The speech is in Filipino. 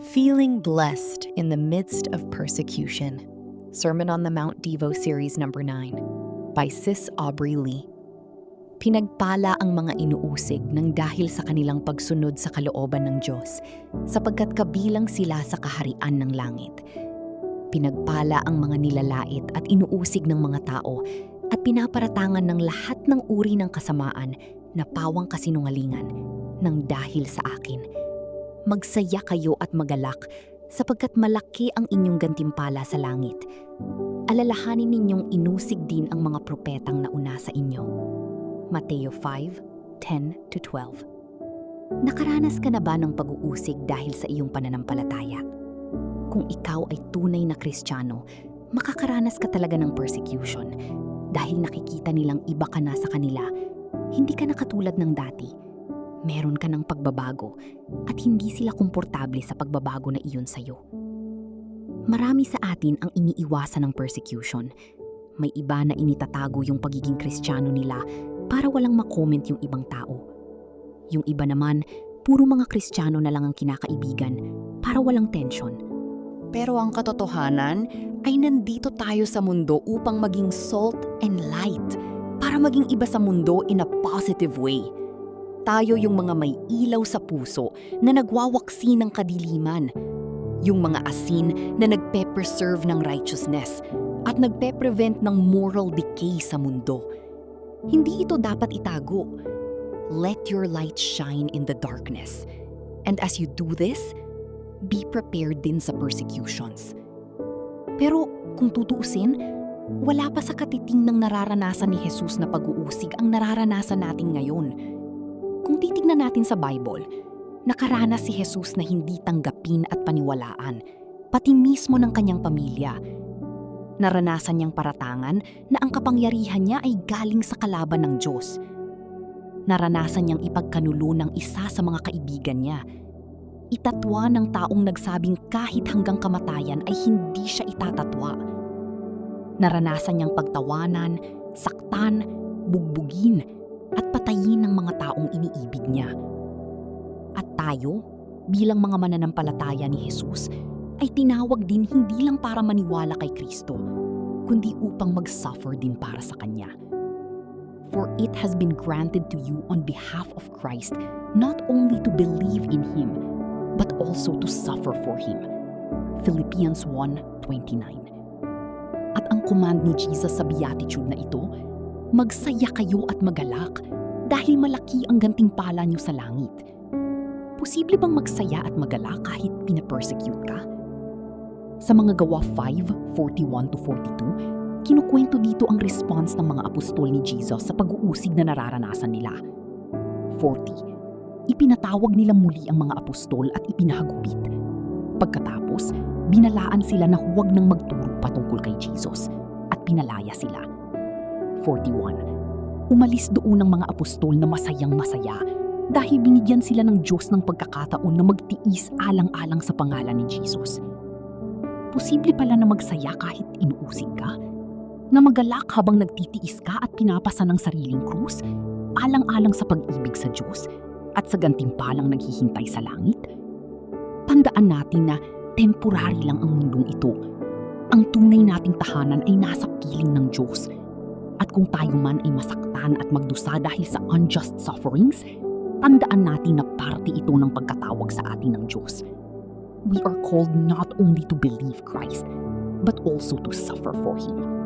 Feeling Blessed in the Midst of Persecution. Sermon on the Mount Devo Series number 9 by Sis Aubrey Lee. Pinagpala ang mga inuusig nang dahil sa kanilang pagsunod sa kalooban ng Diyos, sapagkat kabilang sila sa kaharian ng langit. Pinagpala ang mga nilalait at inuusig ng mga tao at pinaparatangan ng lahat ng uri ng kasamaan na pawang kasinungalingan nang dahil sa akin. Magsaya kayo at magalak sapagkat malaki ang inyong gantimpala sa langit. Alalahanin ninyong inusig din ang mga propetang nauna sa inyo. Mateo 5:10-12. Nakaranas ka na ba ng pag-uusig dahil sa iyong pananampalataya? Kung ikaw ay tunay na Kristiyano, makakaranas ka talaga ng persecution dahil nakikita nilang iba ka na sa kanila. Hindi ka na katulad ng dati. Meron ka ng pagbabago at hindi sila komportable sa pagbabago na iyon sa'yo. Marami sa atin ang iniiwasan ng persecution. May iba na initatago yung pagiging Kristiyano nila para walang makomment yung ibang tao. Yung iba naman, puro mga Kristiyano na lang ang kinakaibigan para walang tension. Pero ang katotohanan ay nandito tayo sa mundo upang maging salt and light, para maging iba sa mundo in a positive way. Tayo yung mga may ilaw sa puso na nagwawaksi ng kadiliman. Yung mga asin na nagpe-preserve ng righteousness at nagpe-prevent ng moral decay sa mundo. Hindi ito dapat itago. Let your light shine in the darkness. And as you do this, be prepared din sa persecutions. Pero kung tutuusin, wala pa sa katiting ng nararanasan ni Jesus na pag-uusig ang nararanasan natin ngayon. Kung titignan natin sa Bible, nakaranas si Jesus na hindi tanggapin at paniwalaan, pati mismo ng kanyang pamilya. Naranasan niyang paratangan na ang kapangyarihan niya ay galing sa kalaban ng Diyos. Naranasan niyang ipagkanulo ng isa sa mga kaibigan niya. Itatwa ng taong nagsabing kahit hanggang kamatayan ay hindi siya itatatwa. Naranasan niyang pagtawanan, saktan, bugbugin, at patayin ng mga taong iniibig niya. At tayo, bilang mga mananampalataya ni Jesus, ay tinawag din hindi lang para maniwala kay Kristo, kundi upang mag-suffer din para sa Kanya. For it has been granted to you on behalf of Christ not only to believe in Him, but also to suffer for Him. Philippians 1:29. At ang command ni Jesus sa Beatitude na ito, magsaya kayo at magalak dahil malaki ang gantimpala niyo sa langit. Posible bang magsaya at magalak kahit pinapersecute ka? Sa mga Gawa 5:41-42, kinukwento dito ang response ng mga apostol ni Jesus sa pag-uusig na nararanasan nila. 40. Ipinatawag nila muli ang mga apostol at ipinahagupit. Pagkatapos, binalaan sila na huwag nang magturo patungkol kay Jesus at pinalaya sila. 41. Umalis doon ang mga apostol na masayang-masaya dahil binigyan sila ng Diyos ng pagkakataon na magtiis alang-alang sa pangalan ni Jesus. Posible pala na magsaya kahit inuusig ka? Na magalak habang nagtitiis ka at pinapasa ng sariling krus, alang-alang sa pag-ibig sa Diyos at sa gantimpalang naghihintay sa langit? Tandaan natin na temporary lang ang mundong ito. Ang tunay nating tahanan ay nasa piling ng Diyos. At kung tayo man ay masaktan at magdusa dahil sa unjust sufferings, tandaan natin na parte ito ng pagkatawag sa atin ng Diyos. We are called not only to believe Christ, but also to suffer for Him.